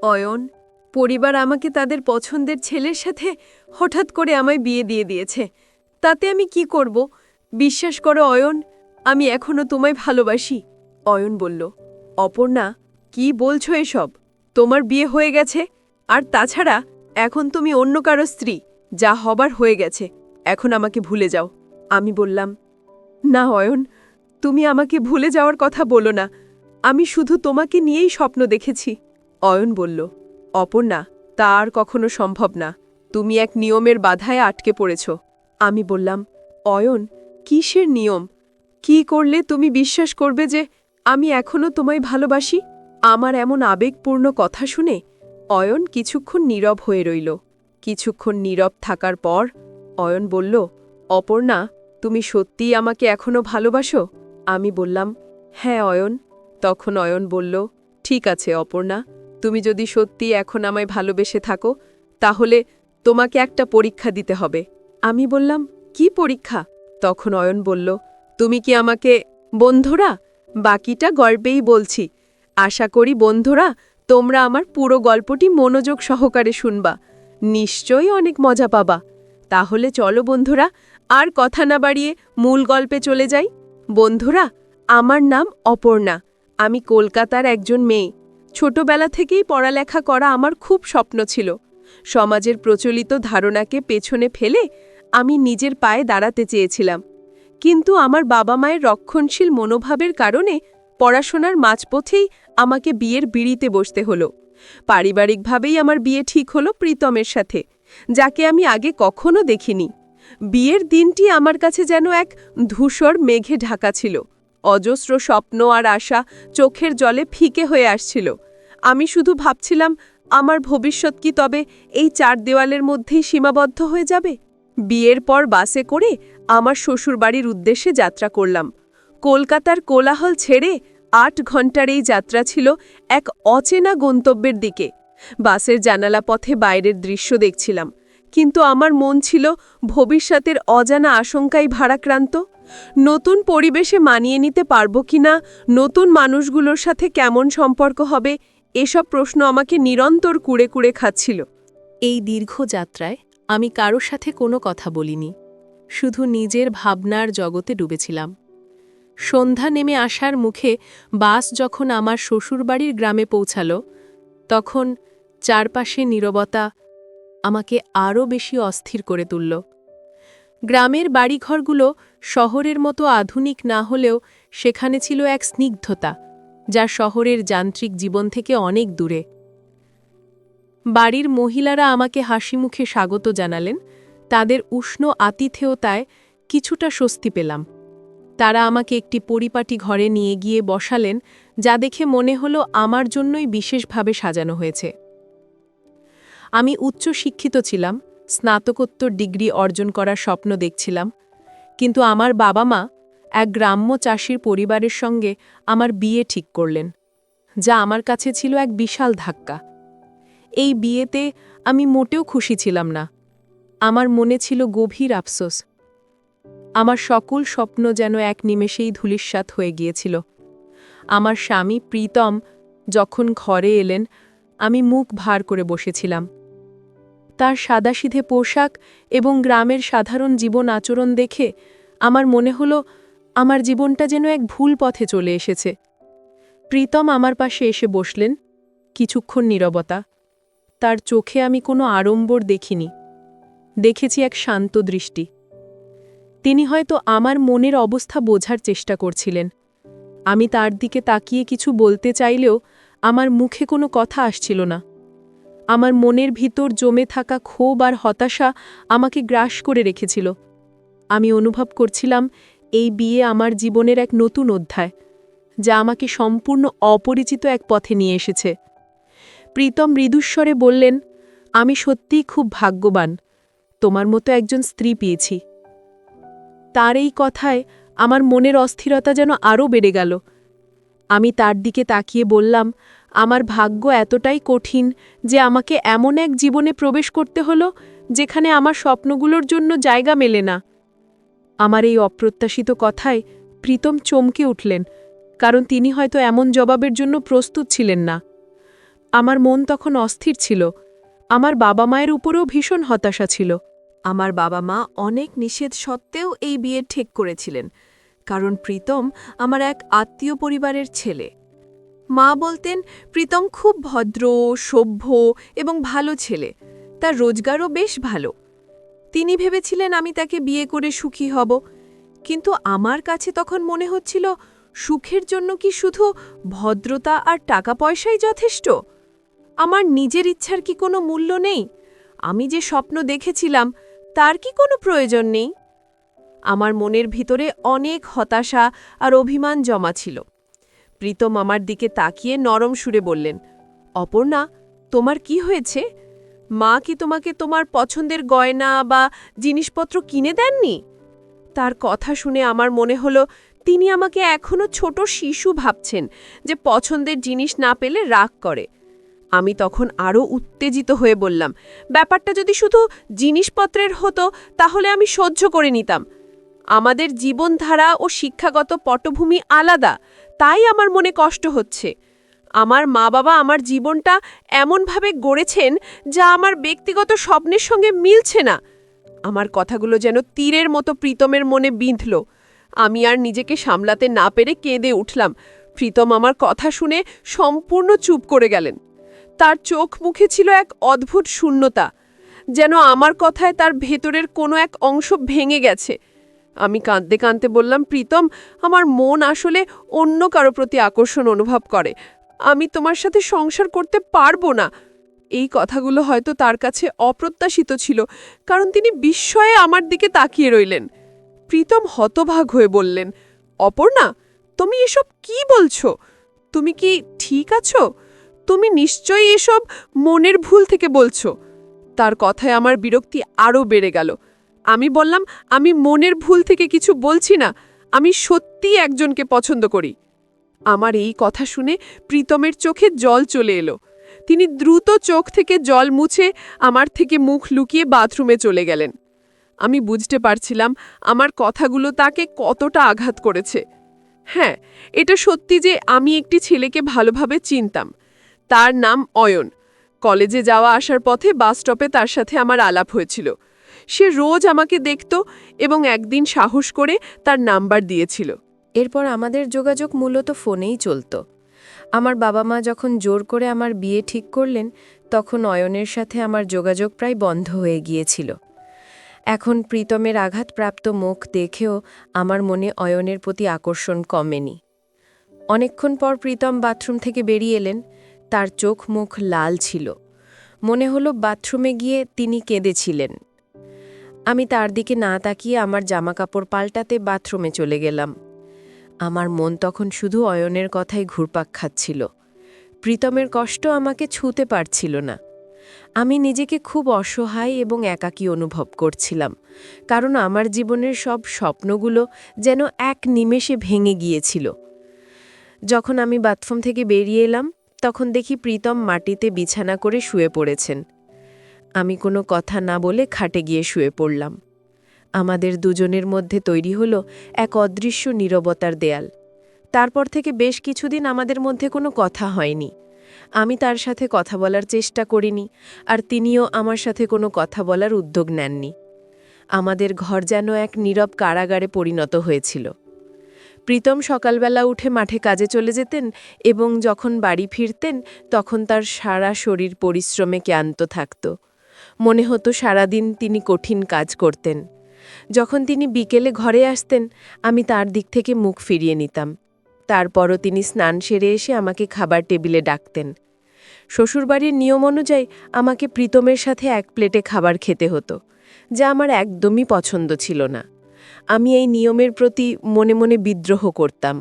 অয়ন, পরিবার আমাকে তাদের পছন্দের ছেলের সাথে হঠাৎ করে আমায় বিয়ে দিয়ে দিয়েছে। তাতে আমি কি করব? বিশ্বাস করো অয়ন, আমি এখনো তোমায় ভালোবাসি। অয়ন বলল, অপর্ণা, কি বলছো এসব? তোমার বিয়ে হয়ে গেছে, আর তাছাড়া এখন তুমি অন্য কারো স্ত্রী। যা হবার হয়ে গেছে, এখন আমাকে ভুলে যাও। আমি বললাম, না অয়ন, তুমি আমাকে ভুলে যাওয়ার কথা বলো না। আমি শুধু তোমাকে নিয়েই স্বপ্ন দেখেছি। অয়ন বলল, অপর্ণা, তা আর কখনো সম্ভব না। তুমি এক নিয়মের বাধায় আটকে পড়েছ। আমি বললাম, অয়ন, কিসের নিয়ম? কি করলে তুমি বিশ্বাস করবে যে আমি এখনো তোমায় ভালোবাসি? আমার এমন আবেগপূর্ণ কথা শুনে অয়ন কিছুক্ষণ নীরব হয়ে রইল। কিছুক্ষণ নীরব থাকার পর অয়ন বলল, অপর্ণা, তুমি সত্যিই আমাকে এখনো ভালোবাসো? আমি বললাম, হ্যাঁ অয়ন। তখন অয়ন বলল, ঠিক আছে অপর্ণা, তুমি যদি সত্যি এখন আমায় ভালোবেসে থাকো, তাহলে তোমাকে একটা পরীক্ষা দিতে হবে। আমি বললাম, কি পরীক্ষা? তখন অয়ন বলল, তুমি কি আমাকে... বন্ধুরা, বাকিটা গল্পেই বলছি। আশা করি বন্ধুরা, তোমরা আমার পুরো গল্পটি মনোযোগ সহকারে শুনবা। নিশ্চয়ই অনেক মজা পাবা। তাহলে চলো বন্ধুরা, আর কথা না বাড়িয়ে মূল গল্পে চলে যাই। বন্ধুরা, আমার নাম অপর্ণা। আমি কলকাতার একজন মেয়ে। ছোটবেলা থেকেই পড়ালেখা করা আমার খুব স্বপ্ন ছিল। সমাজের প্রচলিত ধারণাকে পেছনে ফেলে আমি নিজের পায়ে দাঁড়াতে চেয়েছিলাম। কিন্তু আমার বাবা মায়ের রক্ষণশীল মনোভাবের কারণে পড়াশোনার মাঝপথেই আমাকে বিয়ের বিড়িতে বসতে হলো। পারিবারিকভাবেই আমার বিয়ে ঠিক হলো প্রীতমের সাথে, যাকে আমি আগে কখনো দেখিনি। বিয়ের দিনটি আমার কাছে যেন এক ধূসর মেঘে ঢাকা ছিল। অজস্র স্বপ্ন আর আশা চোখের জলে ফিকে হয়ে আসছিল। আমি শুধু ভাবছিলাম, আমার ভবিষ্যৎ কি তবে এই চার দেওয়ালের মধ্যেই সীমাবদ্ধ হয়ে যাবে? বিয়ের পর বাসে করে আমার শ্বশুরবাড়ির উদ্দেশ্যে যাত্রা করলাম। কলকাতার কোলাহল ছেড়ে ৮ ঘণ্টার এই যাত্রা ছিল এক অচেনা গন্তব্যের দিকে। বাসের জানালা পথে বাইরের দৃশ্য দেখছিলাম, কিন্তু আমার মন ছিল ভবিষ্যতের অজানা আশঙ্কায় ভারাক্রান্ত। নতুন পরিবেশে মানিয়ে নিতে পারব কিনা, নতুন মানুষগুলোর সাথে কেমন সম্পর্ক হবে, এসব প্রশ্ন আমাকে নিরন্তর কুড়ে কুড়ে খাচ্ছিল। এই দীর্ঘ যাত্রায় আমি কারো সাথে কোনো কথা বলিনি, শুধু নিজের ভাবনার জগতে ডুবেছিলাম। সন্ধ্যা নেমে আসার মুখে বাস যখন আমার শ্বশুরবাড়ির গ্রামে পৌঁছাল, তখন চারপাশে নীরবতা আমাকে আরও বেশি অস্থির করে তুলল। গ্রামের বাড়িঘরগুলো শহরের মতো আধুনিক না হলেও সেখানে ছিল এক স্নিগ্ধতা, যা শহরের যান্ত্রিক জীবন থেকে অনেক দূরে। বাড়ির মহিলারা আমাকে হাসিমুখে স্বাগত জানালেন। তাদের উষ্ণ আতিথেয়তায় কিছুটা স্বস্তি পেলাম। তারা আমাকে একটি পরিপাটি ঘরে নিয়ে গিয়ে বসালেন, যা দেখে মনে হলো আমার জন্যই বিশেষভাবে সাজানো হয়েছে। আমি উচ্চ শিক্ষিত ছিলাম, স্নাতকোত্তর ডিগ্রি অর্জন করার স্বপ্ন দেখছিলাম, কিন্তু আমার বাবা মা এক গ্রাম্য চাষির পরিবারের সঙ্গে আমার বিয়ে ঠিক করলেন, যা আমার কাছে ছিল এক বিশাল ধাক্কা। এই বিয়েতে আমি মোটেও খুশি ছিলাম না। আমার মনে ছিল গভীর আফসোস। আমার সকল স্বপ্ন যেন এক নিমেষেই ধূলিসাৎ হয়ে গিয়েছিল। আমার স্বামী প্রীতম যখন ঘরে এলেন, আমি মুখ ভার করে বসেছিলাম। তার সাদাসিধে পোশাক এবং গ্রামের সাধারণ জীবন আচরণ দেখে আমার মনে হলো আমার জীবনটা যেন এক ভুল পথে চলে এসেছে। প্রীতম আমার পাশে এসে বসলেন। কিছুক্ষণ নীরবতা। তার চোখে আমি কোনো আড়ম্বর দেখিনি, দেখেছি এক শান্ত দৃষ্টি। তিনি হয়তো আমার মনের অবস্থা বোঝার চেষ্টা করছিলেন। আমি তার দিকে তাকিয়ে কিছু বলতে চাইলেও আমার মুখে কোনো কথা আসছিল না। আমার মনের ভিতর জমে থাকা ক্ষোভ আর হতাশা আমাকে গ্রাস করে রেখেছিল। আমি অনুভব করছিলাম এই বিয়ে আমার জীবনের এক নতুন অধ্যায়, যা আমাকে সম্পূর্ণ অপরিচিত এক পথে নিয়ে এসেছে। প্রীতম মৃদুস্বরে বললেন, আমি সত্যিই খুব ভাগ্যবান, তোমার মতো একজন স্ত্রী পেয়েছি। তার এই কথায় আমার মনের অস্থিরতা যেন আরও বেড়ে গেল। আমি তার দিকে তাকিয়ে বললাম, আমার ভাগ্য এতটাই কঠিন যে আমাকে এমন এক জীবনে প্রবেশ করতে হলো যেখানে আমার স্বপ্নগুলোর জন্য জায়গা মেলে না। আমার এই অপ্রত্যাশিত কথায় প্রীতম চমকে উঠলেন, কারণ তিনি হয়তো এমন জবাবের জন্য প্রস্তুত ছিলেন না। আমার মন তখন অস্থির ছিল। আমার বাবা মায়ের উপরেও ভীষণ হতাশা ছিল। আমার বাবা মা অনেক নিষেধ সত্ত্বেও এই বিয়ে ঠিক করেছিলেন, কারণ প্রীতম আমার এক আত্মীয় পরিবারের ছেলে। মা বলতেন প্রীতম খুব ভদ্র, সভ্য এবং ভালো ছেলে, তার রোজগারও বেশ ভালো। তিনি ভেবেছিলেন আমি তাকে বিয়ে করে সুখী হব, কিন্তু আমার কাছে তখন মনে হচ্ছিল সুখের জন্য কি শুধু ভদ্রতা আর টাকা পয়সাই যথেষ্ট? আমার নিজের ইচ্ছার কি কোনো মূল্য নেই? আমি যে স্বপ্ন দেখেছিলাম তার কি কোনো প্রয়োজন নেই? আমার মনের ভিতরে অনেক হতাশা আর অভিমান জমা ছিল। প্রীতম আমার দিকে তাকিয়ে নরম সুরে বললেন, অপর্ণা, তোমার কি হয়েছে? মা কি তোমাকে তোমার পছন্দের গয়না বা জিনিসপত্র কিনে দেননি? তার কথা শুনে আমার মনে হলো তিনি আমাকে এখনো ছোট শিশু ভাবছেন, যে পছন্দের জিনিস না পেলে রাগ করে। আমি তখন আরও উত্তেজিত হয়ে বললাম, ব্যাপারটা যদি শুধু জিনিসপত্রের হতো তাহলে আমি সহ্য করে নিতাম। আমাদের জীবনধারা ও শিক্ষাগত পটভূমি আলাদা, তাই আমার মনে কষ্ট হচ্ছে। আমার মা বাবা আমার জীবনটা এমনভাবে গড়েছেন যা আমার ব্যক্তিগত স্বপ্নের সঙ্গে মিলছে না। আমার কথাগুলো যেন তীরের মতো প্রীতমের মনে বিঁধল। আমি আর নিজেকে সামলাতে না পেরে কেঁদে উঠলাম। প্রীতম আমার কথা শুনে সম্পূর্ণ চুপ করে গেলেন। তার চোখ মুখে ছিল এক অদ্ভুত শূন্যতা, যেন আমার কথায় তার ভেতরের কোনো এক অংশ ভেঙে গেছে। আমি কাঁদতে কাঁদতে বললাম, প্রীতম, আমার মন আসলে অন্য কারো প্রতি আকর্ষণ অনুভব করে। আমি তোমার সাথে সংসার করতে পারবো না। এই কথাগুলো হয়তো তার কাছে অপ্রত্যাশিত ছিল, কারণ তিনি বিস্ময়ে আমার দিকে তাকিয়ে রইলেন। প্রীতম হতভাগ হয়ে বললেন, অপর্ণা, তুমি এসব কি বলছো? তুমি কি ঠিক আছো? তুমি নিশ্চয়ই এসব মনের ভুল থেকে বলছো। তার কথায় আমার বিরক্তি আরও বেড়ে গেল। আমি বললাম, আমি মনের ভুল থেকে কিছু বলছি না, আমি সত্যিই একজনকে পছন্দ করি। আমার এই কথা শুনে প্রীতমের চোখে জল চলে এলো। তিনি দ্রুত চোখ থেকে জল মুছে আমার থেকে মুখ লুকিয়ে বাথরুমে চলে গেলেন। আমি বুঝতে পারছিলাম আমার কথাগুলো তাকে কতটা আঘাত করেছে। হ্যাঁ, এটা সত্যি যে আমি একটি ছেলেকে ভালোভাবে চিনতাম। তার নাম অয়ন। কলেজে যাওয়া আসার পথে বাস স্টপে তার সাথে আমার আলাপ হয়েছিল। সে রোজ আমাকে দেখত এবং একদিন সাহস করে তার নাম্বার দিয়েছিল। এরপর আমাদের যোগাযোগ মূলত ফোনেই চলত। আমার বাবা মা যখন জোর করে আমার বিয়ে ঠিক করলেন, তখন অয়নের সাথে আমার যোগাযোগ প্রায় বন্ধ হয়ে গিয়েছিল। এখন প্রীতমের আঘাতপ্রাপ্ত মুখ দেখেও আমার মনে অয়নের প্রতি আকর্ষণ কমেনি। অনেকক্ষণ পর প্রীতম বাথরুম থেকে বেরিয়ে এলেন। তার চোখ মুখ লাল ছিল। মনে হলো বাথরুমে গিয়ে তিনি কেঁদেছিলেন। আমি তার দিকে না তাকিয়ে আমার জামাকাপড় পাল্টাতে বাথরুমে চলে গেলাম। আমার মন তখন শুধু অয়নের কথাই ঘুরপাক খাচ্ছিল। প্রীতমের কষ্ট আমাকে ছুঁতে পারছিল না। আমি নিজেকে খুব অসহায় এবং একাকী অনুভব করছিলাম, কারণ আমার জীবনের সব স্বপ্নগুলো যেন এক নিমেষে ভেঙে গিয়েছিল। যখন আমি বাথরুম থেকে বেরিয়ে এলাম, তখন দেখি প্রীতম মাটিতে বিছানা করে শুয়ে পড়েছেন। আমি কোনো কথা না বলে খাটে গিয়ে শুয়ে পড়লাম। আমাদের দুজনের মধ্যে তৈরি হলো এক অদৃশ্য নীরবতার দেয়াল। তারপর থেকে বেশ কিছুদিন আমাদের মধ্যে কোনো কথা হয়নি। আমি তার সাথে কথা বলার চেষ্টা করিনি, আর তিনিও আমার সাথে কোনো কথা বলার উদ্যোগ নেননি। আমাদের ঘর যেন এক নীরব কারাগারে পরিণত হয়েছিল। প্রীতম সকালবেলা উঠে মাঠে কাজে চলে যেতেন এবং যখন বাড়ি ফিরতেন তখন তার সারা শরীর পরিশ্রমে ক্লান্ত থাকত। মনে হতো সারাদিন তিনি কঠিন কাজ করতেন। যখন তিনি বিকেলে ঘরে আসতেন, আমি তার দিক থেকে মুখ ফিরিয়ে নিতাম। তারপরও তিনি স্নান সেরে এসে আমাকে খাবার টেবিলে ডাকতেন। শ্বশুরবাড়ির নিয়ম অনুযায়ী আমাকে প্রীতমের সাথে এক প্লেটে খাবার খেতে হতো, যা আমার একদমই পছন্দ ছিল না। আমি এই নিয়মের প্রতি মনে মনে বিদ্রোহ করতাম।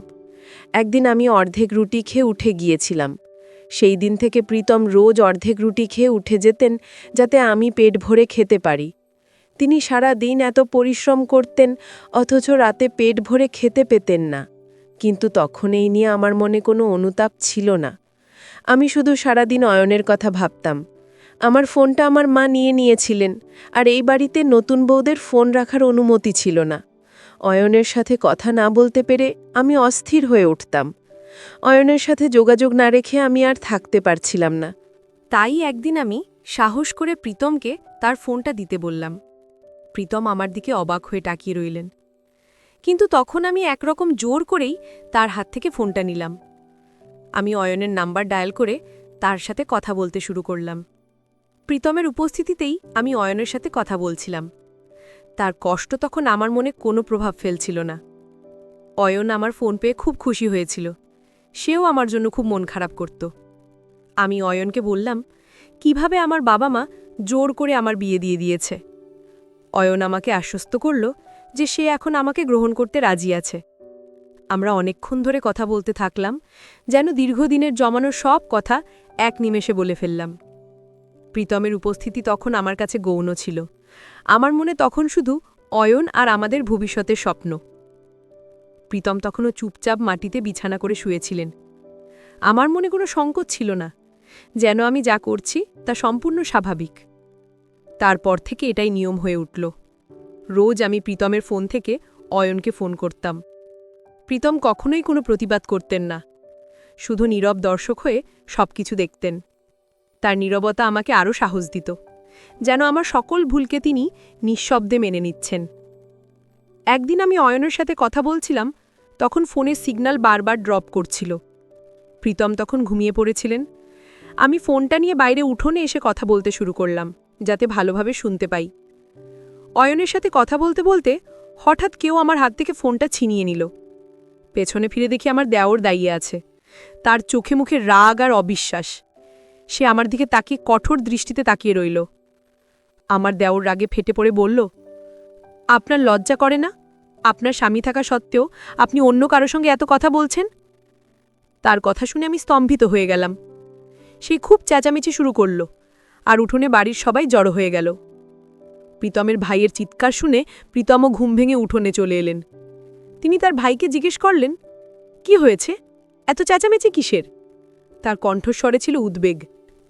একদিন আমি অর্ধেক রুটি খেয়ে উঠে গিয়েছিলাম। সেই দিন থেকে প্রীতম রোজ অর্ধেক রুটি খেয়ে উঠে যেতেন, যাতে আমি পেট ভরে খেতে পারি। তিনি সারা দিন এত পরিশ্রম করতেন, অথচ রাতে পেট ভরে খেতে পেতেন না। কিন্তু তখন এই নিয়ে আমার মনে কোনো অনুতাপ ছিল না। আমি শুধু সারাদিন অয়নের কথা ভাবতাম। আমার ফোনটা আমার মা নিয়েছিলেন, আর এই বাড়িতে নতুন বউদের ফোন রাখার অনুমতি ছিল না। অয়নের সাথে কথা না বলতে পেরে আমি অস্থির হয়ে উঠতাম। অয়নের সাথে যোগাযোগ না রেখে আমি আর থাকতে পারছিলাম না। তাই একদিন আমি সাহস করে প্রীতমকে তার ফোনটা দিতে বললাম। প্রীতম আমার দিকে অবাক হয়ে তাকিয়ে রইলেন। কিন্তু তখন আমি একরকম জোর করেই তার হাত থেকে ফোনটা নিলাম। আমি অয়নের নাম্বার ডায়াল করে তার সাথে কথা বলতে শুরু করলাম। প্রীতমের উপস্থিতিতেই আমি অয়নের সাথে কথা বলছিলাম। তার কষ্ট তখন আমার মনে কোনো প্রভাব ফেলছিল না। অয়ন আমার ফোন পেয়ে খুব খুশি হয়েছিল। সেও আমার জন্য খুব মন খারাপ করত। আমি অয়নকে বললাম কিভাবে আমার বাবা মা জোর করে আমার বিয়ে দিয়ে দিয়েছে। অয়ন আমাকে আশ্বস্ত করল যে সে এখন আমাকে গ্রহণ করতে রাজি আছে। আমরা অনেকক্ষণ ধরে কথা বলতে থাকলাম, যেন দীর্ঘদিনের জমানো সব কথা এক নিমেষে বলে ফেললাম। প্রীতমের উপস্থিতি তখন আমার কাছে গৌণ ছিল। আমার মনে তখন শুধু অয়ন আর আমাদের ভবিষ্যতের স্বপ্ন। প্রীতম তখনও চুপচাপ মাটিতে বিছানা করে শুয়েছিলেন। আমার মনে কোনো সংকোচ ছিল না, যেন আমি যা করছি তা সম্পূর্ণ স্বাভাবিক। তারপর থেকে এটাই নিয়ম হয়ে উঠল। রোজ আমি প্রীতমের ফোন থেকে অয়নকে ফোন করতাম। প্রীতম কখনোই কোনো প্রতিবাদ করতেন না, শুধু নীরব দর্শক হয়ে সবকিছু দেখতেন। তার নীরবতা আমাকে আরও সাহস দিত, যেন আমার সকল ভুলকে তিনি নিঃশব্দে মেনে নিচ্ছেন। একদিন আমি অয়নের সাথে কথা বলছিলাম, তখন ফোনের সিগন্যাল বারবার ড্রপ করছিল। প্রীতম তখন ঘুমিয়ে পড়েছিলেন। আমি ফোনটা নিয়ে বাইরে উঠোনে এসে কথা বলতে শুরু করলাম, যাতে ভালোভাবে শুনতে পাই। অয়নের সাথে কথা বলতে বলতে হঠাৎ কেউ আমার হাত থেকে ফোনটা ছিনিয়ে নিল। পেছনে ফিরে দেখি আমার দেওর দাঁড়িয়ে আছে। তার চোখে মুখে রাগ আর অবিশ্বাস। সে আমার দিকে তাকিয়ে কঠোর দৃষ্টিতে তাকিয়ে রইল। আমার দেওর রাগে ফেটে পড়ে বলল, আপনার লজ্জা করে না? আপনার স্বামী থাকা সত্ত্বেও আপনি অন্য কারো সঙ্গে এত কথা বলছেন? তার কথা শুনে আমি স্তম্ভিত হয়ে গেলাম। সে খুব চেঁচামেচি শুরু করল, আর উঠোনে বাড়ির সবাই জড়ো হয়ে গেল। প্রীতমের ভাইয়ের চিৎকার শুনে প্রীতমও ঘুম ভেঙে উঠোনে চলে এলেন। তিনি তার ভাইকে জিজ্ঞেস করলেন, কি হয়েছে, এত চেঁচামেচি কিসের? তার কণ্ঠস্বরে ছিল উদ্বেগ।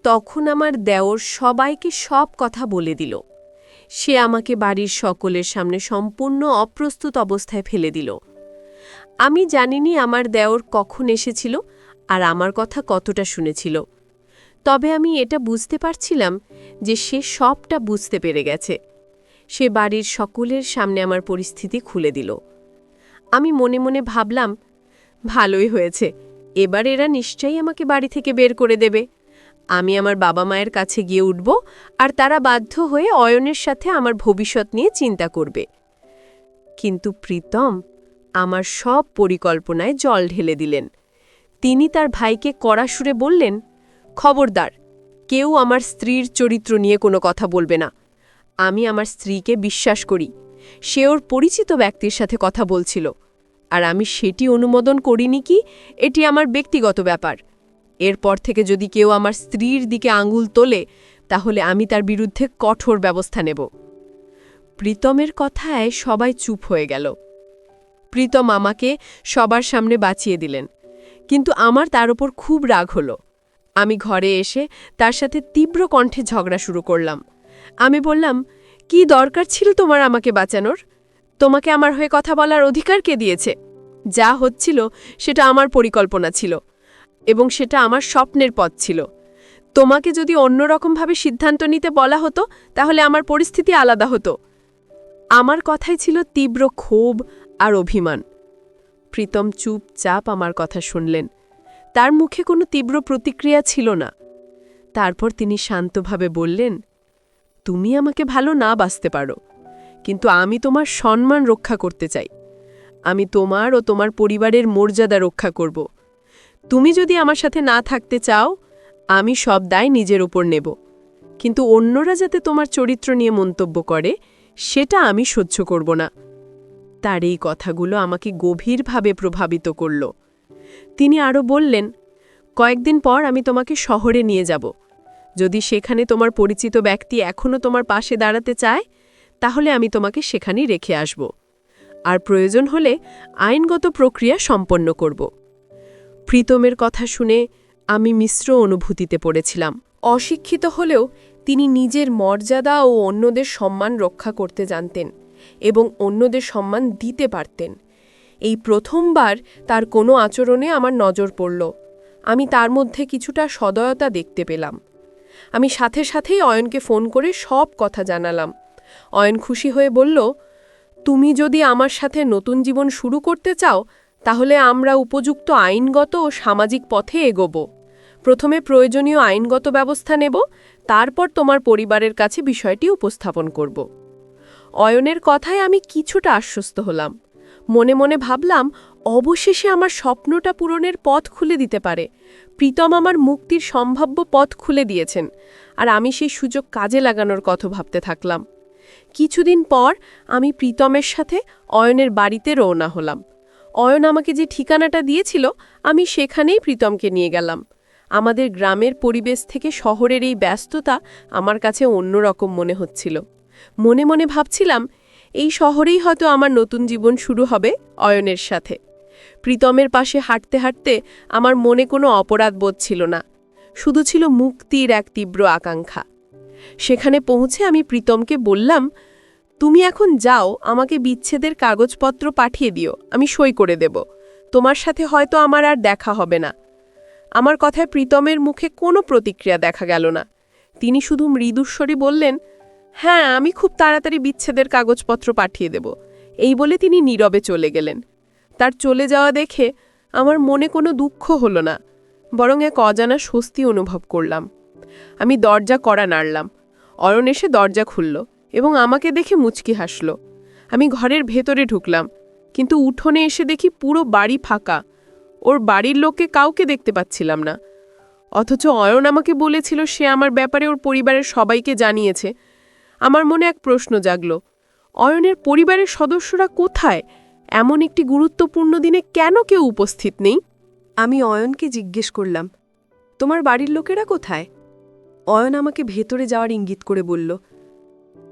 তখন আমার দেওর সবাইকে সব কথা বলে দিল। সে আমাকে বাড়ির সকলের সামনে সম্পূর্ণ অপ্রস্তুত অবস্থায় ফেলে দিল। আমি জানিনি আমার দেওর কখন এসেছিল আর আমার কথা কতটা শুনেছিল। তবে আমি এটা বুঝতে পারছিলাম যে সে সবটা বুঝতে পেরে গেছে। সে বাড়ির সকলের সামনে আমার পরিস্থিতি খুলে দিল। আমি মনে মনে ভাবলাম, ভালোই হয়েছে, এবার এরা নিশ্চয়ই আমাকে বাড়ি থেকে বের করে দেবে। আমি আমার বাবা মায়ের কাছে গিয়ে উঠব, আর তারা বাধ্য হয়ে অয়নের সাথে আমার ভবিষ্যৎ নিয়ে চিন্তা করবে। কিন্তু প্রীতম আমার সব পরিকল্পনায় জল ঢেলে দিলেন। তিনি তার ভাইকে কড়া সুরে বললেন, খবরদার, কেউ আমার স্ত্রীর চরিত্র নিয়ে কোনো কথা বলবে না। আমি আমার স্ত্রীকে বিশ্বাস করি। সে ওর পরিচিত ব্যক্তির সাথে কথা বলছিল, আর আমি সেটি অনুমোদন করিনি। কি এটি আমার ব্যক্তিগত ব্যাপার। এরপর থেকে যদি কেউ আমার স্ত্রীর দিকে আঙুল তোলে, তাহলে আমি তার বিরুদ্ধে কঠোর ব্যবস্থা নেব। প্রীতমের কথায় সবাই চুপ হয়ে গেল। প্রীতম আমাকে সবার সামনে বাঁচিয়ে দিলেন, কিন্তু আমার তার ওপর খুব রাগ হলো। আমি ঘরে এসে তার সাথে তীব্র কণ্ঠে ঝগড়া শুরু করলাম। আমি বললাম, কি দরকার ছিল তোমার আমাকে বাঁচানোর? তোমাকে আমার হয়ে কথা বলার অধিকার কে দিয়েছে? যা হচ্ছিল সেটা আমার পরিকল্পনা ছিল, এবং সেটা আমার স্বপ্নের পথ ছিল। তোমাকে যদি অন্যরকমভাবে সিদ্ধান্ত নিতে বলা হতো, তাহলে আমার পরিস্থিতি আলাদা হতো। আমার কথাই ছিল তীব্র ক্ষোভ আর অভিমান। প্রীতম চুপচাপ আমার কথা শুনলেন। তার মুখে কোনো তীব্র প্রতিক্রিয়া ছিল না। তারপর তিনি শান্তভাবে বললেন, তুমি আমাকে ভালো না বাসতে পারো, কিন্তু আমি তোমার সম্মান রক্ষা করতে চাই। আমি তোমার ও তোমার পরিবারের মর্যাদা রক্ষা করব। তুমি যদি আমার সাথে না থাকতে চাও, আমি সব দায় নিজের ওপর নেব, কিন্তু অন্যরা যাতে তোমার চরিত্র নিয়ে মন্তব্য করে, সেটা আমি সহ্য করব না। তার এই কথাগুলো আমাকে গভীরভাবে প্রভাবিত করল। তিনি আরও বললেন, কয়েকদিন পর আমি তোমাকে শহরে নিয়ে যাব। যদি সেখানে তোমার পরিচিত ব্যক্তি এখনও তোমার পাশে দাঁড়াতে চায়, তাহলে আমি তোমাকে সেখানেই রেখে আসব, আর প্রয়োজন হলে আইনগত প্রক্রিয়া সম্পন্ন করব। প্রীতমের কথা শুনে আমি মিশ্র অনুভূতিতে পড়েছিলাম। অশিক্ষিত হলেও তিনি নিজের মর্যাদা ও অন্যদের সম্মান রক্ষা করতে জানতেন, এবং অন্যদের সম্মান দিতে পারতেন। এই প্রথমবার তার কোনো আচরণে আমার নজর পড়ল। আমি তার মধ্যে কিছুটা সদয়তা দেখতে পেলাম। আমি সাথে সাথেই অয়নকে ফোন করে সব কথা জানালাম। অয়ন খুশি হয়ে বলল, তুমি যদি আমার সাথে নতুন জীবন শুরু করতে চাও তাহলে আমরা উপযুক্ত আইনগত ও সামাজিক পথে এগোব। প্রথমে প্রয়োজনীয় আইনগত ব্যবস্থা নেব, তারপর তোমার পরিবারের কাছে বিষয়টি উপস্থাপন করব। অয়নের কথায় আমি কিছুটা আশ্বস্ত হলাম। মনে মনে ভাবলাম, অবশেষে আমার স্বপ্নটা পূরণের পথ খুলে দিতে পারে। প্রীতম আমার মুক্তির সম্ভাব্য পথ খুলে দিয়েছেন, আর আমি সেই সুযোগ কাজে লাগানোর কথা ভাবতে থাকলাম। কিছুদিন পর আমি প্রীতমের সাথে অয়নের বাড়িতে রওনা হলাম। অয়ন আমাকে যে ঠিকানাটা দিয়েছিল আমি সেখানেই প্রীতমকে নিয়ে গেলাম। আমাদের গ্রামের পরিবেশ থেকে শহরের এই ব্যস্ততা আমার কাছে অন্যরকম মনে হচ্ছিল। মনে মনে ভাবছিলাম, এই শহরেই হয়তো আমার নতুন জীবন শুরু হবে অয়নের সাথে। প্রীতমের পাশে হাঁটতে হাঁটতে আমার মনে কোনো অপরাধ বোধ ছিল না, শুধু ছিল মুক্তির এক তীব্র আকাঙ্ক্ষা। সেখানে পৌঁছে আমি প্রীতমকে বললাম, তুমি এখন যাও, আমাকে বিচ্ছেদের কাগজপত্র পাঠিয়ে দিও, আমি সই করে দেব। তোমার সাথে হয়তো আমার আর দেখা হবে না। আমার কথায় প্রীতমের মুখে কোনো প্রতিক্রিয়া দেখা গেল না। তিনি শুধু মৃদুস্বরে বললেন, হ্যাঁ, আমি খুব তাড়াতাড়ি বিচ্ছেদের কাগজপত্র পাঠিয়ে দেব। এই বলে তিনি নীরবে চলে গেলেন। তার চলে যাওয়া দেখে আমার মনে কোনো দুঃখ হলো না, বরং এক অজানা স্বস্তি অনুভব করলাম। আমি দরজা কড়া নাড়লাম। অয়ন এসে দরজা খুলল এবং আমাকে দেখে মুচকি হাসল। আমি ঘরের ভেতরে ঢুকলাম, কিন্তু উঠোনে এসে দেখি পুরো বাড়ি ফাঁকা। ওর বাড়ির লোককে কাউকে দেখতে পাচ্ছিলাম না। অথচ অয়ন আমাকে বলেছিল সে আমার ব্যাপারে ওর পরিবারের সবাইকে জানিয়েছে। আমার মনে এক প্রশ্ন জাগল, অয়নের পরিবারের সদস্যরা কোথায়? এমন একটি গুরুত্বপূর্ণ দিনে কেন কেউ উপস্থিত নেই? আমি অয়নকে জিজ্ঞেস করলাম, তোমার বাড়ির লোকেরা কোথায়? অয়ন আমাকে ভেতরে যাওয়ার ইঙ্গিত করে বলল,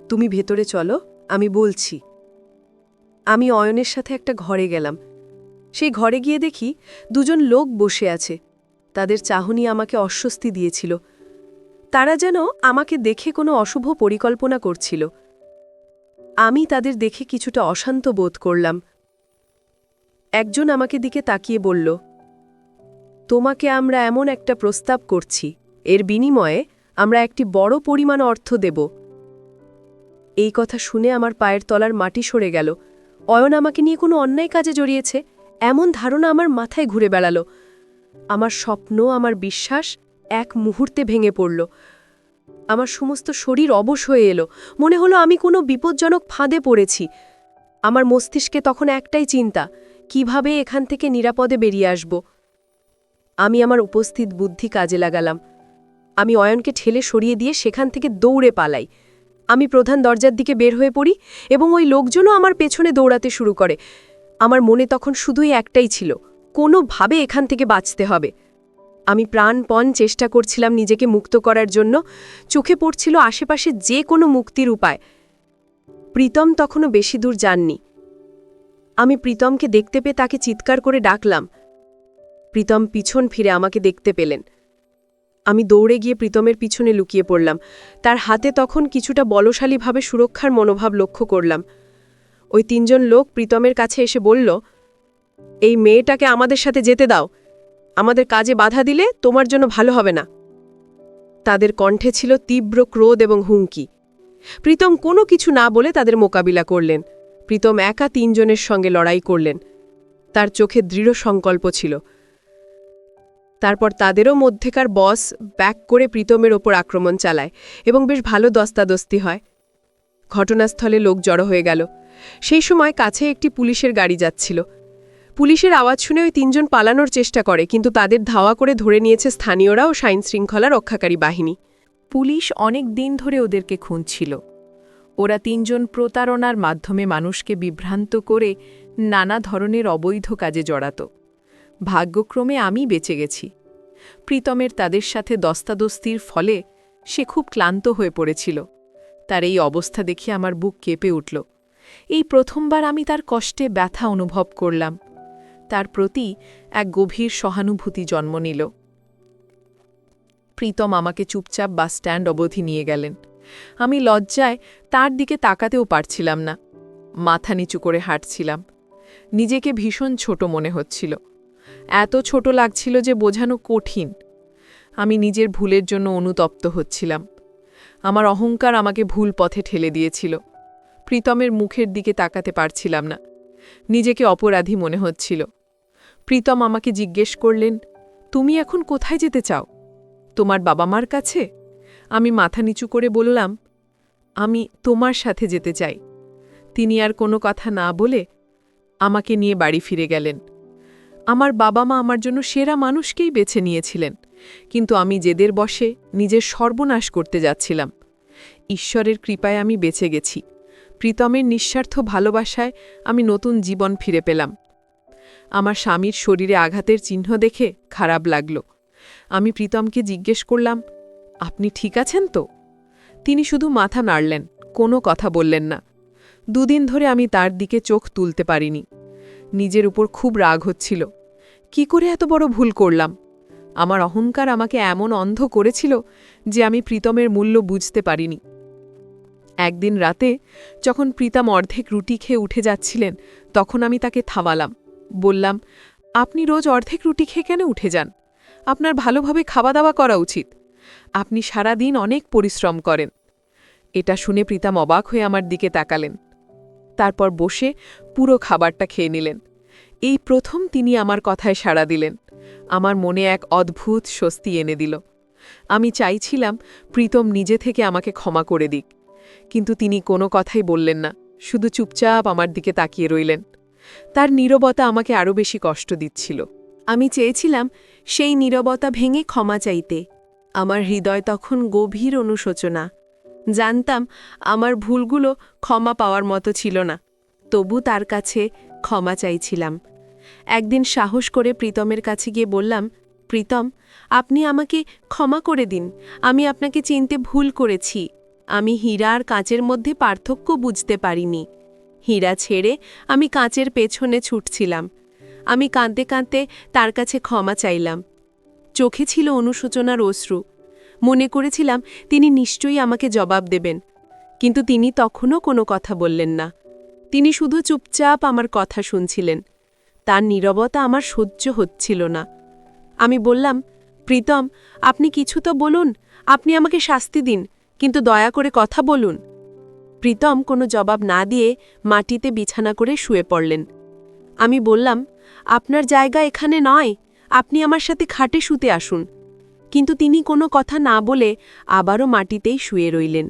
তুমি ভেতরে চলো, আমি বলছি। আমি অয়নের সাথে একটা ঘরে গেলাম। সেই ঘরে গিয়ে দেখি দুজন লোক বসে আছে। তাদের চাহনি আমাকে অস্বস্তি দিয়েছিল। তারা যেন আমাকে দেখে কোনো অশুভ পরিকল্পনা করছিল। আমি তাদের দেখে কিছুটা অশান্ত বোধ করলাম। একজন আমাকে দিকে তাকিয়ে বলল, তোমাকে আমরা এমন একটা প্রস্তাব করছি, এর বিনিময়ে আমরা একটি বড় পরিমাণ অর্থ দেব। এই কথা শুনে আমার পায়ের তলার মাটি সরে গেল। অয়ন আমাকে নিয়ে কোনো অন্যায় কাজে জড়িয়েছে এমন ধারণা আমার মাথায় ঘুরে বেড়াল। আমার স্বপ্ন, আমার বিশ্বাস এক মুহূর্তে ভেঙে পড়ল। আমার সমস্ত শরীর অবশ হয়ে এলো। মনে হলো আমি কোনো বিপজ্জনক ফাঁদে পড়েছি। আমার মস্তিষ্কে তখন একটাই চিন্তা, কিভাবে এখান থেকে নিরাপদে বেরিয়ে আসব। আমি আমার উপস্থিত বুদ্ধি কাজে লাগালাম। আমি অয়নকে ঠেলে সরিয়ে দিয়ে সেখান থেকে দৌড়ে পালাই। আমি প্রধান দরজার দিকে বের হয়ে পড়ি এবং ওই লোকজনও আমার পেছনে দৌড়াতে শুরু করে। আমার মনে তখন শুধুই একটাই ছিল, কোনোভাবে এখান থেকে বাঁচতে হবে। আমি প্রাণপণ চেষ্টা করছিলাম নিজেকে মুক্ত করার জন্য। চোখে পড়ছিল আশেপাশে যে কোনো মুক্তির উপায়। প্রীতম তখনও বেশি দূর যাননি। আমি প্রীতমকে দেখতে পেয়ে তাকে চিৎকার করে ডাকলাম। প্রীতম পিছন ফিরে আমাকে দেখতে পেলেন। আমি দৌড়ে গিয়ে প্রীতমের পিছনে লুকিয়ে পড়লাম। তার হাতে তখন কিছুটা বলশালীভাবে সুরক্ষার মনোভাব লক্ষ্য করলাম। ওই তিনজন লোক প্রীতমের কাছে এসে বলল, এই মেয়েটাকে আমাদের সাথে যেতে দাও, আমাদের কাজে বাধা দিলে তোমার জন্য ভালো হবে না। তাদের কণ্ঠে ছিল তীব্র ক্রোধ এবং হুমকি। প্রীতম কোনো কিছু না বলে তাদের মোকাবিলা করলেন। প্রীতম একা তিনজনের সঙ্গে লড়াই করলেন। তার চোখে দৃঢ় সংকল্প ছিল। তারপর তাদেরও মধ্যেকার বস ব্যাক করে প্রীতমের ওপর আক্রমণ চালায় এবং বেশ ভালো দস্তাদস্তি হয়। ঘটনাস্থলে লোক জড়ো হয়ে গেল। সেই সময় কাছে একটি পুলিশের গাড়ি যাচ্ছিল। পুলিশের আওয়াজ শুনে ওই তিনজন পালানোর চেষ্টা করে, কিন্তু তাদের ধাওয়া করে ধরে নিয়েছে স্থানীয়রা ও আইন শৃঙ্খলা রক্ষাকারী বাহিনী। পুলিশ অনেক দিন ধরে ওদেরকে খুঁজছিল। ওরা তিনজন প্রতারণার মাধ্যমে মানুষকে বিভ্রান্ত করে নানা ধরনের অবৈধ কাজে জড়াত। ভাগ্যক্রমে আমি বেঁচে গেছি। প্রীতমের তাদের সাথে দস্তাদস্তির ফলে সে খুব ক্লান্ত হয়ে পড়েছিল। তার এই অবস্থা দেখে আমার বুক কেঁপে উঠল। এই প্রথমবার আমি তার কষ্টে ব্যথা অনুভব করলাম। তার প্রতি এক গভীর সহানুভূতি জন্ম নিল। প্রীতম আমাকে চুপচাপ বাস স্ট্যান্ড অবধি নিয়ে গেলেন। আমি লজ্জায় তার দিকে তাকাতেও পারছিলাম না। মাথা নিচু করে হাঁটছিলাম। নিজেকে ভীষণ ছোট মনে হচ্ছিল। এত ছোট লাগছিল যে বোঝানো কঠিন। আমি নিজের ভুলের জন্য অনুতপ্ত হচ্ছিলাম। আমার অহংকার আমাকে ভুল পথে ঠেলে দিয়েছিল। প্রীতমের মুখের দিকে তাকাতে পারছিলাম না। নিজেকে অপরাধী মনে হচ্ছিল। প্রীতম আমাকে জিজ্ঞেস করলেন, তুমি এখন কোথায় যেতে চাও? তোমার বাবা মার কাছে? আমি মাথা নিচু করে বললাম, আমি তোমার সাথে যেতে চাই। তিনি আর কোনো কথা না বলে আমাকে নিয়ে বাড়ি ফিরে গেলেন। আমার বাবা মা আমার জন্য সেরা মানুষকেই বেছে নিয়েছিলেন, কিন্তু আমি জেদের বশে নিজের সর্বনাশ করতে যাচ্ছিলাম। ঈশ্বরের কৃপায় আমি বেঁচে গেছি। প্রীতমের নিঃস্বার্থ ভালোবাসায় আমি নতুন জীবন ফিরে পেলাম। আমার স্বামীর শরীরে আঘাতের চিহ্ন দেখে খারাপ লাগল। আমি প্রীতমকে জিজ্ঞেস করলাম, আপনি ঠিক আছেন তো? তিনি শুধু মাথা নাড়লেন, কোনো কথা বললেন না। দুদিন ধরে আমি তার দিকে চোখ তুলতে পারিনি। নিজের উপর খুব রাগ হচ্ছিল। কি করে এত বড় ভুল করলাম? আমার অহংকার আমাকে এমন অন্ধ করেছিল যে আমি প্রীতমের মূল্য বুঝতে পারিনি। একদিন রাতে যখন প্রীতম অর্ধেক রুটি খেয়ে উঠে যাচ্ছিলেন, তখন আমি তাকে থামালাম। বললাম, আপনি রোজ অর্ধেক রুটি খেয়ে কেন উঠে যান? আপনার ভালোভাবে খাওয়া দাওয়া করা উচিত। আপনি সারা দিন অনেক পরিশ্রম করেন। এটা শুনে প্রীতম অবাক হয়ে আমার দিকে তাকালেন। তারপর বসে পুরো খাবারটা খেয়ে নিলেন। এই প্রথম তিনি আমার কথায় সাড়া দিলেন। আমার মনে এক অদ্ভুত স্বস্তি এনে দিল। আমি চাইছিলাম প্রীতম নিজে থেকে আমাকে ক্ষমা করে দিক, কিন্তু তিনি কোনো কথাই বললেন না, শুধু চুপচাপ আমার দিকে তাকিয়ে রইলেন। তার নীরবতা আমাকে আরও বেশি কষ্ট দিচ্ছিল। আমি চেয়েছিলাম সেই নীরবতা ভেঙে ক্ষমা চাইতে। আমার হৃদয় তখন গভীর অনুশোচনা। জানতাম আমার ভুলগুলো ক্ষমা পাওয়ার মতো ছিল না, তবু তার কাছে ক্ষমা চাইছিলাম। একদিন সাহস করে প্রীতমের কাছে গিয়ে বললাম, প্রীতম, আপনি আমাকে ক্ষমা করে দিন। আমি আপনাকে চিনতে ভুল করেছি। আমি হীরা আর কাঁচের মধ্যে পার্থক্য বুঝতে পারিনি। হীরা ছেড়ে আমি কাঁচের পেছনে ছুটছিলাম। আমি কাঁদতে কাঁদতে তার কাছে ক্ষমা চাইলাম। চোখে ছিল অনুশোচনার অশ্রু। মনে করেছিলাম তিনি নিশ্চয়ই আমাকে জবাব দেবেন, কিন্তু তিনি তখনও কোনো কথা বললেন না। তিনি শুধু চুপচাপ আমার কথা শুনছিলেন। তার নীরবতা আমার সহ্য হচ্ছিল না। আমি বললাম, প্রীতম, আপনি কিছু তো বলুন। আপনি আমাকে শাস্তি দিন, কিন্তু দয়া করে কথা বলুন। প্রীতম কোনো জবাব না দিয়ে মাটিতে বিছানা করে শুয়ে পড়লেন। আমি বললাম, আপনার জায়গা এখানে নয়, আপনি আমার সাথে খাটে শুতে আসুন। কিন্তু তিনি কোনো কথা না বলে আবারও মাটিতেই শুয়ে রইলেন।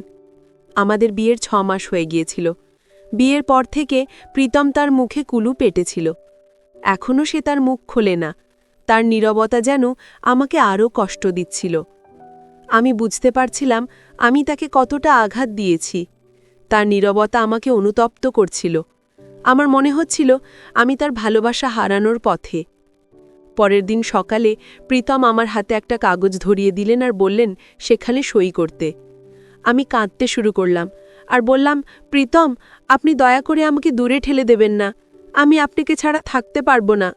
আমাদের বিয়ের 6 মাস হয়ে গিয়েছিল। বিয়ের পর থেকে প্রীতম তার মুখে কুলু পেটেছিল। এখনও সে তার মুখ খোলে না। তার নীরবতা যেন আমাকে আরও কষ্ট দিচ্ছিল। আমি বুঝতে পারছিলাম আমি তাকে কতটা আঘাত দিয়েছি। তার নীরবতা আমাকে অনুতপ্ত করছিল। আমার মনে হচ্ছিল আমি তার ভালোবাসা হারানোর পথে। পরের দিন সকালে প্রীতম আমার হাতে একটা কাগজ ধরিয়ে দিলেন আর বললেন সেখানে সই করতে। আমি কাঁদতে শুরু করলাম আর বললাম, প্রীতম, আপনি দয়া করে আমাকে দূরে ঠেলে দেবেন না। আমি আপনাকে ছাড়া থাকতে পারবো না।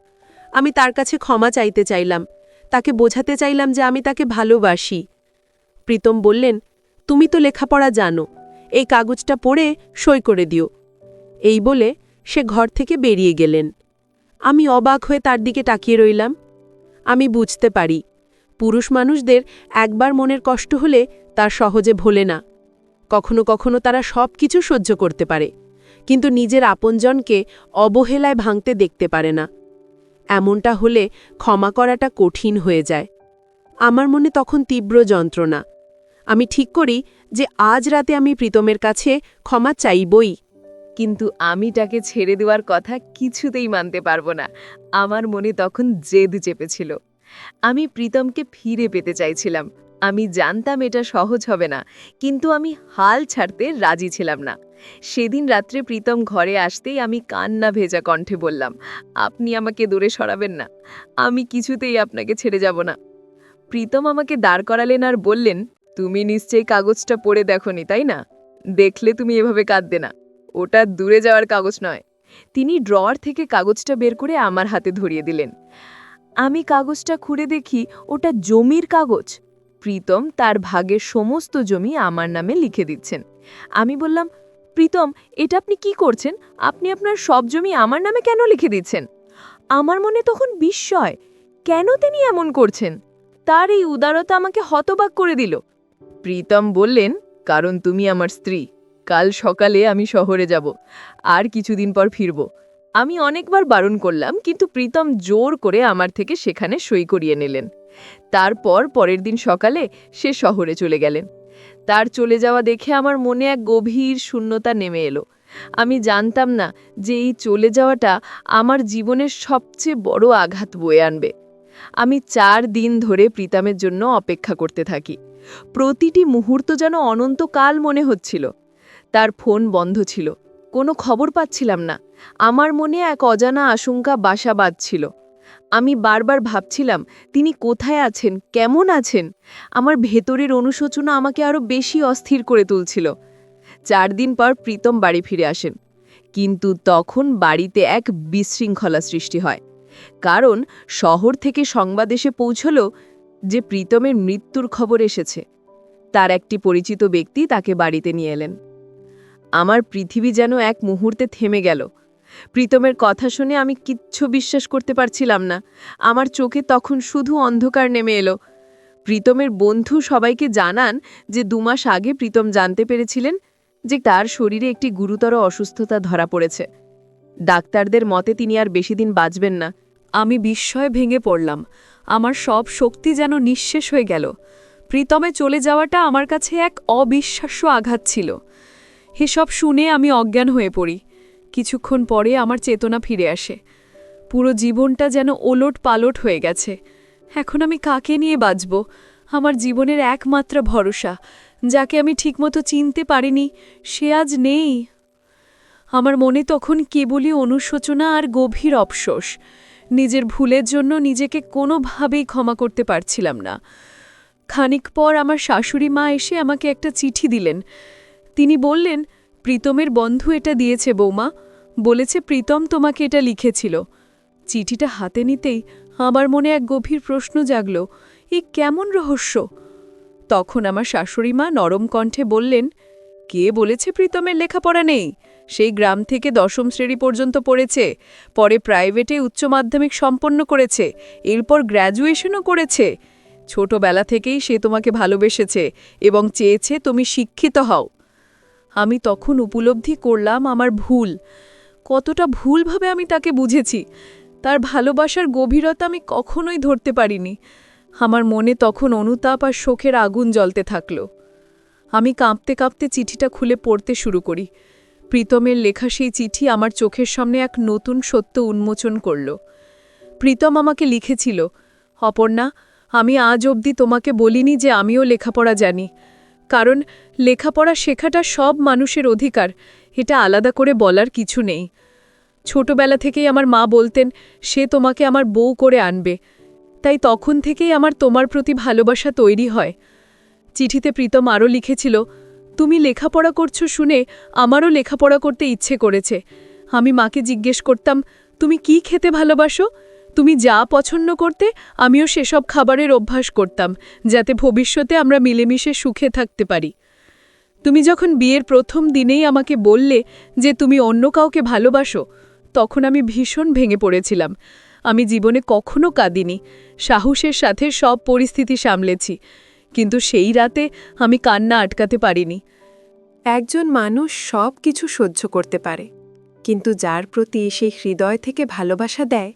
আমি তার কাছে ক্ষমা চাইতে চাইলাম। তাকে বোঝাতে চাইলাম যে আমি তাকে ভালোবাসি। প্রীতম বললেন, তুমি তো লেখাপড়া জানো, এই কাগজটা পড়ে সই করে দিও। এই বলে সে ঘর থেকে বেরিয়ে গেলেন। আমি অবাক হয়ে তার দিকে তাকিয়ে রইলাম। আমি বুঝতে পারি, পুরুষ মানুষদের একবার মনের কষ্ট হলে তার সহজে ভোলে না। কখনো কখনো তারা সব কিছু সহ্য করতে পারে, কিন্তু নিজের আপনজনকে অবহেলায় ভাঙতে দেখতে পারে না। এমনটা হলে ক্ষমা করাটা কঠিন হয়ে যায়। আমার মনে তখন তীব্র যন্ত্রণা। আমি ঠিক করি যে আজ রাতে আমি প্রীতমের কাছে ক্ষমা চাইবই। কিন্তু আমি তাকে ছেড়ে দেওয়ার কথা কিছুতেই মানতে পারবো না। আমার মনে তখন জেদ চেপেছিল। আমি প্রীতমকে ফিরে পেতে চাইছিলাম। আমি জানতাম এটা সহজ হবে না, কিন্তু আমি হাল ছাড়তে রাজি ছিলাম না। সেদিন রাত্রে প্রীতম ঘরে আসতেই আমি কান্না ভেজা কণ্ঠে বললাম, আপনি আমাকে দূরে সরাবেন না। আমি কিছুতেই আপনাকে ছেড়ে যাব না। প্রীতম আমাকে দাঁড় করালেন আর বললেন, তুমি নিশ্চয়ই কাগজটা পড়ে দেখোনি, তাই না? দেখলে তুমি এভাবে কাঁদবে না। ওটা দূরে যাওয়ার কাগজ নয়। তিনি ড্রয়ার থেকে কাগজটা বের করে আমার হাতে ধরিয়ে দিলেন। আমি কাগজটা খুঁড়ে দেখি ওটা জমির কাগজ। প্রীতম তার ভাগের সমস্ত জমি আমার নামে লিখে দিচ্ছেন। আমি বললাম, প্রীতম, এটা আপনি কি করছেন? আপনি আপনার সব জমি আমার নামে কেন লিখে দিচ্ছেন? আমার মনে তখন বিস্ময়, কেন তিনি এমন করছেন? তার এই উদারতা আমাকে হতবাক করে দিল। প্রীতম বললেন, কারণ তুমি আমার স্ত্রী। কাল সকালে আমি শহরে যাব, আর কিছুদিন পর ফিরব। আমি অনেকবার বারণ করলাম, কিন্তু প্রীতম জোর করে আমার থেকে সেখানে সই করিয়ে নিলেন। তারপর পরের দিন সকালে সে শহরে চলে গেলেন। তার চলে যাওয়া দেখে আমার মনে এক গভীর শূন্যতা নেমে এলো। আমি জানতাম না যে এই চলে যাওয়াটা আমার জীবনের সবচেয়ে বড় আঘাত বয়ে আনবে। আমি 4 দিন ধরে প্রীতমের জন্য অপেক্ষা করতে থাকি। প্রতিটি মুহূর্ত যেন অনন্তকাল মনে হচ্ছিল। তার ফোন বন্ধ ছিল, কোনো খবর পাচ্ছিলাম না। আমার মনে এক অজানা আশঙ্কা বাসা বাঁধছিল। আমি বারবার ভাবছিলাম, তিনি কোথায় আছেন, কেমন আছেন? আমার ভেতরের অনুশোচনা আমাকে আরও বেশি অস্থির করে তুলছিল। 4 দিন পর প্রীতম বাড়ি ফিরে আসেন, কিন্তু তখন বাড়িতে এক বিশৃঙ্খলা সৃষ্টি হয়। কারণ শহর থেকে সংবাদ এসে পৌঁছল যে প্রীতমের মৃত্যুর খবর এসেছে। তার একটি পরিচিত ব্যক্তি তাকে বাড়িতে নিয়ে এলেন। আমার পৃথিবী যেন এক মুহূর্তে থেমে গেল। প্রীতমের কথা শুনে আমি কিচ্ছু বিশ্বাস করতে পারছিলাম না। আমার চোখে তখন শুধু অন্ধকার নেমে এলো। প্রীতমের বন্ধু সবাইকে জানান যে 2 মাস আগে প্রীতম জানতে পেরেছিলেন যে তার শরীরে একটি গুরুতর অসুস্থতা ধরা পড়েছে। ডাক্তারদের মতে তিনি আর বেশি দিন বাঁচবেন না। আমি বিস্ময়ে ভেঙে পড়লাম। আমার সব শক্তি যেন নিঃশেষ হয়ে গেল। প্রীতমে চলে যাওয়াটা আমার কাছে এক অবিশ্বাস্য আঘাত ছিল। এসব শুনে আমি অজ্ঞান হয়ে পড়ি। কিছুক্ষণ পরে আমার চেতনা ফিরে আসে। পুরো জীবনটা যেন ওলট পালট হয়ে গেছে। এখন আমি কাকে নিয়ে বাঁচব? আমার জীবনের একমাত্র ভরসা, যাকে আমি ঠিকমতো চিনতে পারিনি, সে আজ নেই। আমার মনে তখন কেবলই অনুশোচনা আর গভীর অফসোস। নিজের ভুলের জন্য নিজেকে কোনোভাবেই ক্ষমা করতে পারছিলাম না। খানিক পর আমার শাশুড়ি মা এসে আমাকে একটা চিঠি দিলেন। তিনি বললেন, প্রীতমের বন্ধু এটা দিয়েছে বৌমা, বলেছে প্রীতম তোমাকে এটা লিখেছিল। চিঠিটা হাতে নিতেই আমার মনে এক গভীর প্রশ্ন জাগল, এ কেমন রহস্য? তখন আমার শাশুড়ি মা নরম কণ্ঠে বললেন, কে বলেছে প্রীতমের লেখাপড়া নেই? সেই গ্রাম থেকে 10ম শ্রেণী পর্যন্ত পড়েছে, পরে প্রাইভেটে উচ্চ মাধ্যমিক সম্পন্ন করেছে, এরপর গ্র্যাজুয়েশনও করেছে। ছোটবেলা থেকেই সে তোমাকে ভালোবেসেছে এবং চেয়েছে তুমি শিক্ষিত হও। আমি তখন উপলব্ধি করলাম আমার ভুল। কতটা ভুলভাবে আমি তাকে বুঝেছি। তার ভালোবাসার গভীরতা আমি কখনোই ধরতে পারিনি। আমার মনে তখন অনুতাপ আর শোকের আগুন জ্বলতে থাকল। আমি কাঁপতে কাঁপতে চিঠিটা খুলে পড়তে শুরু করি। প্রীতমের লেখা সেই চিঠি আমার চোখের সামনে এক নতুন সত্য উন্মোচন করল। প্রীতম আমাকে লিখেছিল, অপর্ণা, আমি আজ অবধি তোমাকে বলিনি যে আমিও লেখাপড়া জানি। কারণ লেখাপড়া শেখাটা সব মানুষের অধিকার, এটা আলাদা করে বলার কিছু নেই। ছোটবেলা থেকেই আমার মা বলতেন সে তোমাকে আমার বউ করে আনবে, তাই তখন থেকেই আমার তোমার প্রতি ভালোবাসা তৈরি হয়। চিঠিতে প্রীতম আরও লিখেছিল, তুমি লেখাপড়া করছো শুনে আমারও লেখাপড়া করতে ইচ্ছে করেছে। আমি মাকে জিজ্ঞেস করতাম, তুমি কি খেতে ভালোবাসো? তুমি যা পছন্দ করতে আমিও সেসব খাবারের অভ্যাস করতাম, যাতে ভবিষ্যতে আমরা মিলেমিশে সুখে থাকতে পারি। তুমি যখন বিয়ের প্রথম দিনেই আমাকে বললে যে তুমি অন্য কাউকে ভালোবাসো, তখন আমি ভীষণ ভেঙে পড়েছিলাম। আমি জীবনে কখনো কাঁদিনি, সাহসের সাথে সব পরিস্থিতি সামলেছি, কিন্তু সেই রাতে আমি কান্না আটকাতে পারিনি। একজন মানুষ সব কিছু সহ্য করতে পারে, কিন্তু যার প্রতি সেই হৃদয় থেকে ভালোবাসা দেয়,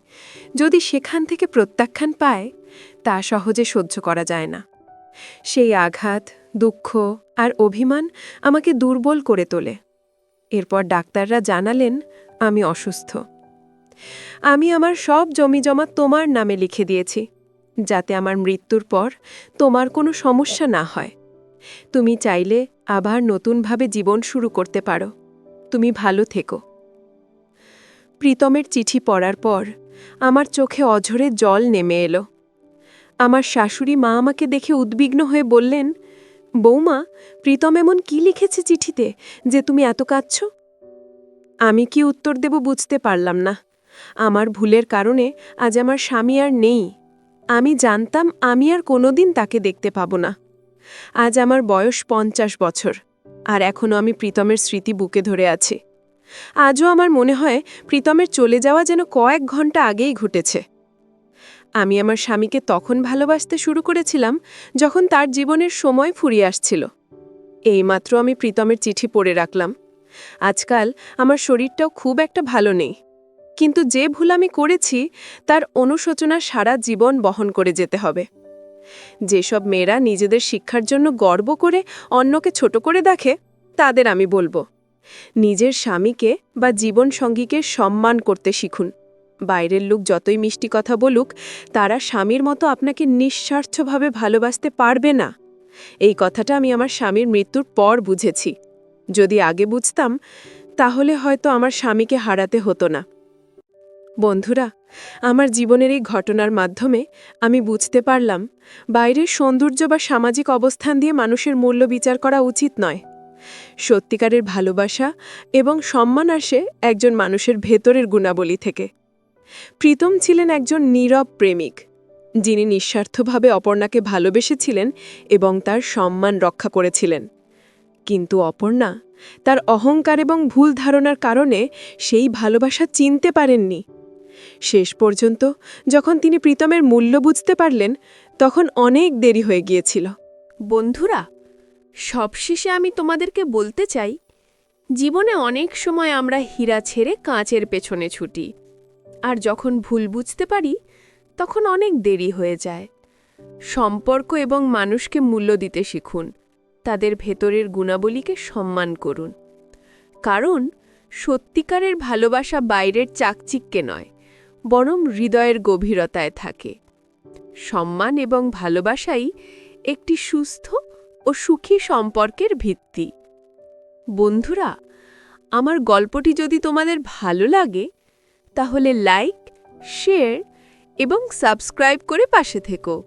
যদি সেখান থেকে প্রত্যাখ্যান পায়, তা সহজে সহ্য করা যায় না। সেই আঘাত, দুঃখ আর অভিমান আমাকে দুর্বল করে তোলে। এরপর ডাক্তাররা জানালেন আমি অসুস্থ। আমি আমার সব জমিজমা তোমার নামে লিখে দিয়েছি, যাতে আমার মৃত্যুর পর তোমার কোনো সমস্যা না হয়। তুমি চাইলে আবার নতুনভাবে জীবন শুরু করতে পারো। তুমি ভালো থেকো। প্রীতমের চিঠি পড়ার পর আমার চোখে অঝরে জল নেমে এলো। আমার শাশুড়ি মা আমাকে দেখে উদ্বিগ্ন হয়ে বললেন, বৌমা, প্রীতম এমন কি লিখেছে চিঠিতে যে তুমি এত কাঁদছ? আমি কি উত্তর দেব বুঝতে পারলাম না। আমার ভুলের কারণে আজ আমার স্বামী আর নেই। আমি জানতাম আমি আর কোনোদিন তাকে দেখতে পাব না। আজ আমার বয়স 50 বছর, আর এখনও আমি প্রীতমের স্মৃতি বুকে ধরে আছি। আজও আমার মনে হয় প্রীতমের চলে যাওয়া যেন কয়েক ঘন্টা আগেই ঘটেছে। আমি আমার স্বামীকে তখন ভালোবাসতে শুরু করেছিলাম যখন তার জীবনের সময় ফুরিয়ে আসছিল। এইমাত্র আমি প্রীতমের চিঠি পড়ে রাখলাম। আজকাল আমার শরীরটাও খুব একটা ভালো নেই, কিন্তু যে ভুল আমি করেছি তার অনুশোচনা সারা জীবন বহন করে যেতে হবে। যেসব মেয়েরা নিজেদের শিক্ষার জন্য গর্ব করে অন্যকে ছোট করে দেখে, তাদের আমি বলবো, নিজের স্বামীকে বা জীবনসঙ্গীকে সম্মান করতে শিখুন। বাইরের লোক যতই মিষ্টি কথা বলুক, তারা স্বামীর মতো আপনাকে নিঃস্বার্থভাবে ভালোবাসতে পারবে না। এই কথাটা আমি আমার স্বামীর মৃত্যুর পর বুঝেছি। যদি আগে বুঝতাম, তাহলে হয়তো আমার স্বামীকে হারাতে হতো না। বন্ধুরা, আমার জীবনের এই ঘটনার মাধ্যমে আমি বুঝতে পারলাম, বাইরের সৌন্দর্য বা সামাজিক অবস্থান দিয়ে মানুষের মূল্য বিচার করা উচিত নয়। সত্যিকারের ভালোবাসা এবং সম্মান আসে একজন মানুষের ভেতরের গুণাবলী থেকে। প্রীতম ছিলেন একজন নীরব প্রেমিক, যিনি নিঃস্বার্থভাবে অপর্ণাকে ভালোবেসেছিলেন এবং তার সম্মান রক্ষা করেছিলেন। কিন্তু অপর্ণা তার অহংকার এবং ভুল ধারণার কারণে সেই ভালোবাসা চিনতে পারেননি। শেষ পর্যন্ত যখন তিনি প্রীতমের মূল্য বুঝতে পারলেন, তখন অনেক দেরি হয়ে গিয়েছিল। বন্ধুরা, সবশেষে আমি তোমাদেরকে বলতে চাই, জীবনে অনেক সময় আমরা হীরা ছেড়ে কাঁচের পেছনে ছুটি, আর যখন ভুল বুঝতে পারি তখন অনেক দেরি হয়ে যায়। সম্পর্ক এবং মানুষকে মূল্য দিতে শিখুন, তাদের ভেতরের গুণাবলীকে সম্মান করুন। কারণ সত্যিকারের ভালোবাসা বাইরের চাকচিক্যে নয়, বরং হৃদয়ের গভীরতায় থাকে। সম্মান এবং ভালোবাসাই একটি সুস্থ ও সুখী সম্পর্কের ভিত্তি। বন্ধুরা, আমার গল্পটি যদি তোমাদের ভালো লাগে, তাহলে লাইক, শেয়ার এবং সাবস্ক্রাইব করে পাশে থেকো।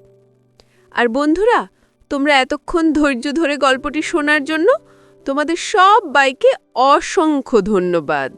আর বন্ধুরা, তোমরা এতক্ষণ ধৈর্য ধরে গল্পটি শোনার জন্য তোমাদের সবাইকে অসংখ্য ধন্যবাদ।